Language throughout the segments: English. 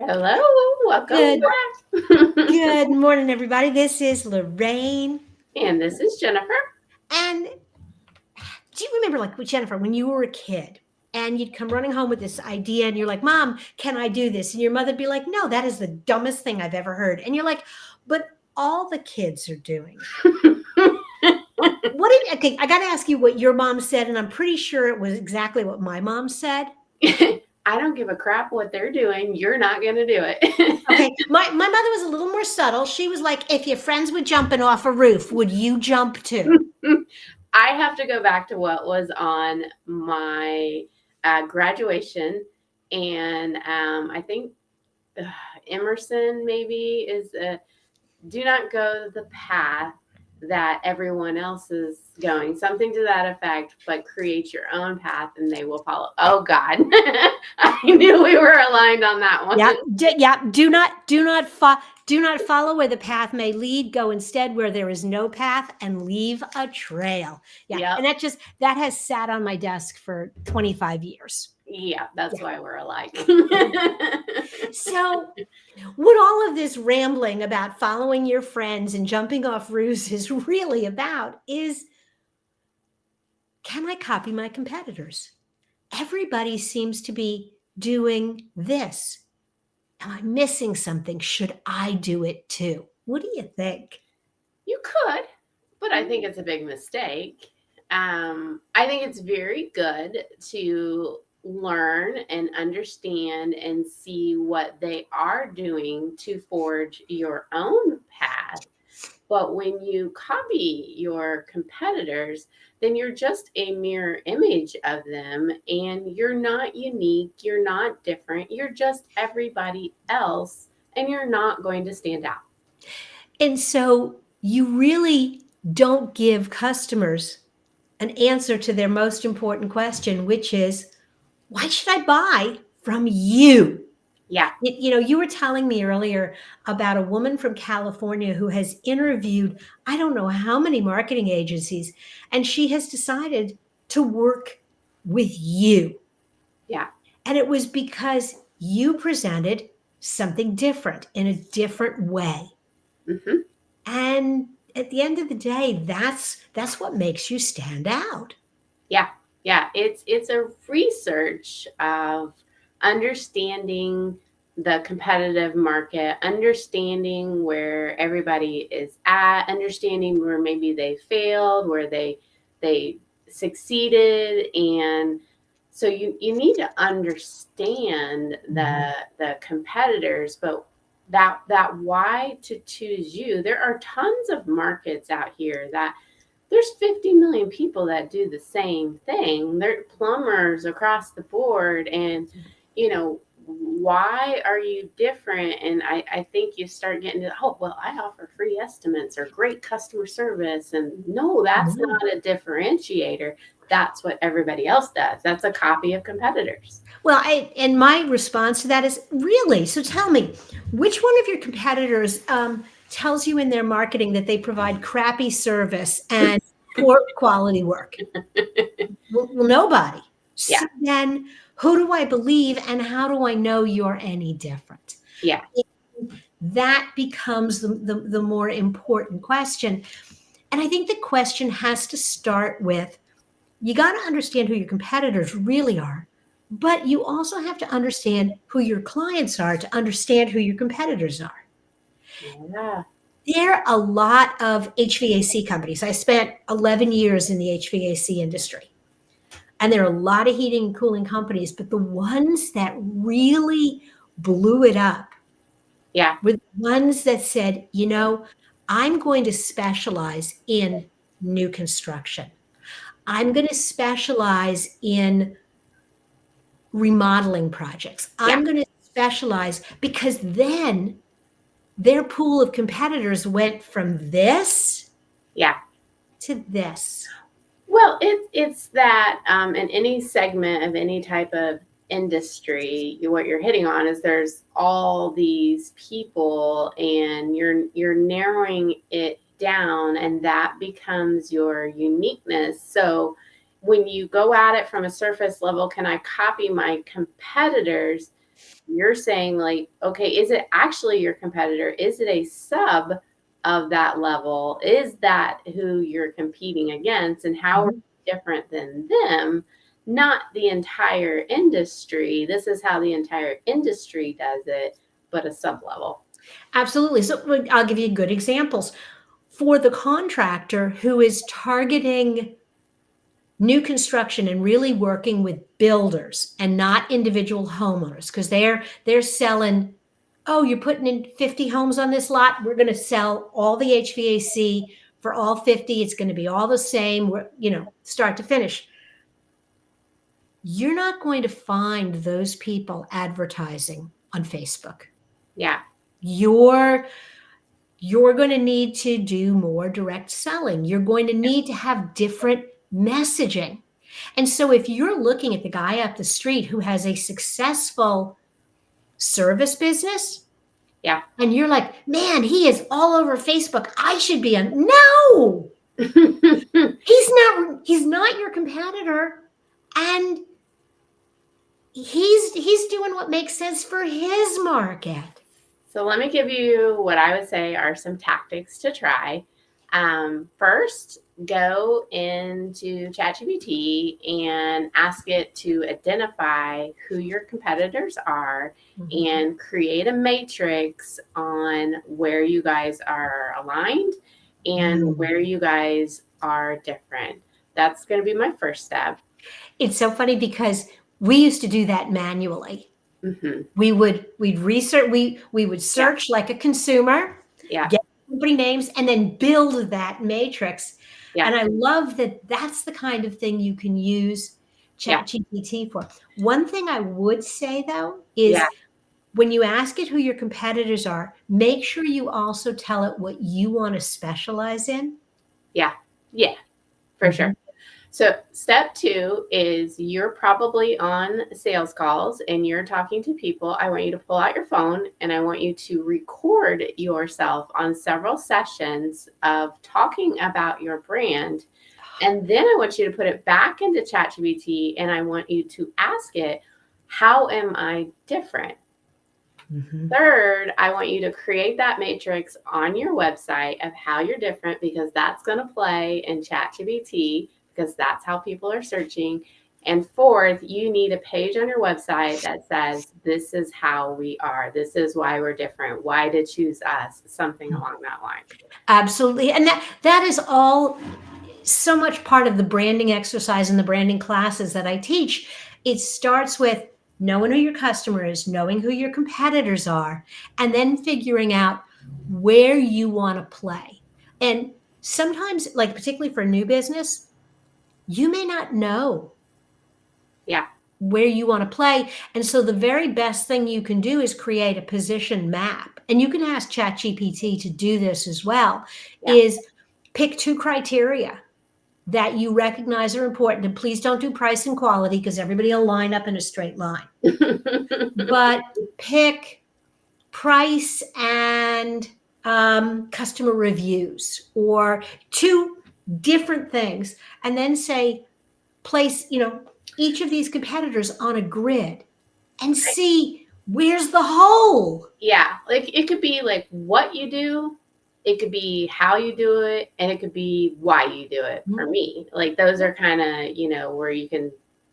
Hello, welcome Good, back. good morning, everybody. This is Lorraine. And this is Jennifer. And do you remember, like, with Jennifer, when you were a kid and you'd come running home with this idea and you're like, Mom, can I do this? And your mother'd be like, No, that is the dumbest thing I've ever heard. And you're like, But all the kids are doing it. Okay, I got to ask you what your mom said. And I'm pretty sure it was exactly what my mom said. I don't give a crap what they're doing. You're not going to do it. Okay, my mother was a little more subtle. She was like, If your friends were jumping off a roof, would you jump too? I have to go back to what was on my graduation. And I think Emerson maybe is do not go the path that everyone else is going, something to that effect, but create your own path and they will follow. Oh God. I knew we were aligned on that one. Yeah. Do not follow where the path may lead. Go instead where there is no path and leave a trail. Yeah. Yep. And that has sat on my desk for 25 years. Yeah, that's why we're alike. So, what all of this rambling about following your friends and jumping off roofs is really about is, can I copy my competitors? Everybody seems to be doing this. Am I missing something? Should I do it too? What do you think? You could, but I think it's a big mistake. I think it's very good to learn and understand and see what they are doing to forge your own path. But when you copy your competitors, then you're just a mirror image of them and you're not unique, you're not different, you're just everybody else and you're not going to stand out. And so you really don't give customers an answer to their most important question, which is, why should I buy from you? Yeah. You were telling me earlier about a woman from California who has interviewed, I don't know how many marketing agencies, and she has decided to work with you. Yeah. And it was because you presented something different in a different way. Mm-hmm. And at the end of the day, that's what makes you stand out. Yeah, it's a research of understanding the competitive market, understanding where everybody is at, understanding where maybe they failed, where they succeeded, and so you need to understand the competitors, but that why to choose you. There are tons of markets out here that there's 50 million people that do the same thing. They're plumbers across the board. And, why are you different? And I think you start getting to, oh, well, I offer free estimates or great customer service. And no, that's not a differentiator. That's what everybody else does. That's a copy of competitors. Well, and my response to that is, really? So tell me, which one of your competitors tells you in their marketing that they provide crappy service and poor quality work? Well, nobody. Yeah. So then who do I believe and how do I know you're any different? Yeah. That becomes the more important question. And I think the question has to start with, you got to understand who your competitors really are, but you also have to understand who your clients are to understand who your competitors are. Yeah. There are a lot of HVAC companies. I spent 11 years in the HVAC industry. And there are a lot of heating and cooling companies, but the ones that really blew it up were the ones that said, I'm going to specialize in new construction. I'm going to specialize in remodeling projects. I'm going to specialize, because then their pool of competitors went from this to this. Well, it's that in any segment of any type of industry, what you're hitting on is there's all these people, and you're narrowing it down, and that becomes your uniqueness. So when you go at it from a surface level, can I copy my competitors? You're saying, like, okay, is it actually your competitor? Is it a sub of that level? Is that who you're competing against? And how are Mhm. you different than them? Not the entire industry. This is how the entire industry does it, but a sub level. Absolutely. So I'll give you good examples. For the contractor who is targeting new construction and really working with builders and not individual homeowners, because they're selling, oh, you're putting in 50 homes on this lot, we're going to sell all the HVAC for all 50, it's going to be all the same, start to finish. You're not going to find those people advertising on Facebook. Yeah. You're going to need to do more direct selling. You're going to need to have different messaging. And so if you're looking at the guy up the street who has a successful service business, Yeah. and you're like, man, he is all over Facebook, I should be on. No, he's not your competitor. And he's doing what makes sense for his market. So let me give you what I would say are some tactics to try. First, go into ChatGPT and ask it to identify who your competitors are and create a matrix on where you guys are aligned and where you guys are different. That's going to be my first step. It's so funny because we used to do that manually. Mm-hmm. We'd research, we would Yeah. search like a consumer, Yeah. get company names, and then build that matrix. Yeah. And I love that that's the kind of thing you can use Yeah. ChatGPT for. One thing I would say though Yeah. is when you ask it who your competitors are, make sure you also tell it what you want to specialize in. Yeah. Yeah. For sure. Mhm. So, step two is you're probably on sales calls and you're talking to people. I want you to pull out your phone and I want you to record yourself on several sessions of talking about your brand. And then I want you to put it back into ChatGPT and I want you to ask it, how am I different? Mhm. Third, I want you to create that matrix on your website of how you're different because that's going to play in ChatGPT because that's how people are searching. And fourth, you need a page on your website that says, this is how we are. This is why we're different. Why to choose us, something along that line. Absolutely. And that is all so much part of the branding exercise and the branding classes that I teach. It starts with knowing who your customer is, knowing who your competitors are, and then figuring out where you want to play. And sometimes, like particularly for a new business, you may not know Yeah. where you want to play. And so the very best thing you can do is create a position map. And you can ask ChatGPT to do this as well, Yeah. is pick 2 criteria that you recognize are important. And please don't do price and quality because everybody will line up in a straight line. But pick price and customer reviews or 2 different things. And then say, place, each of these competitors on a grid and see where's the hole. Yeah, like it could be like what you do, it could be how you do it, and it could be why you do it for me. Like those are kind of, where you can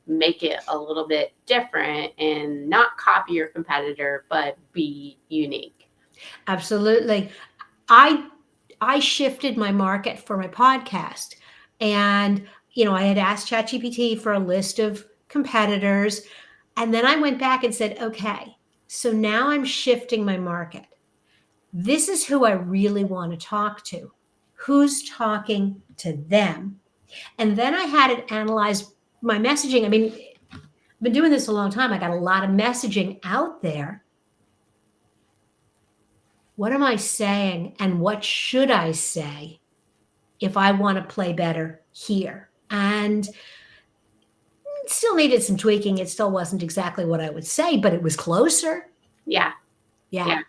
make it a little bit different and not copy your competitor, but be unique. Absolutely. I shifted my market for my podcast. And, I had asked ChatGPT for a list of competitors. And then I went back and said, okay, so now I'm shifting my market. This is who I really want to talk to. Who's talking to them? And then I had it analyze my messaging. I mean, I've been doing this a long time. I got a lot of messaging out there. What am I saying? And what should I say if I want to play better here? And Still needed some tweaking. It still wasn't exactly what I would say, but it was closer. Yeah. Yeah. Yeah.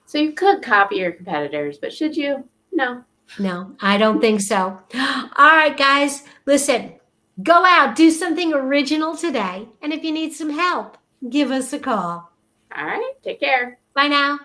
So you could copy your competitors, but should you? No. No, I don't think so. All right, guys, listen, go out, do something original today. And if you need some help, give us a call. All right. Take care. Bye now.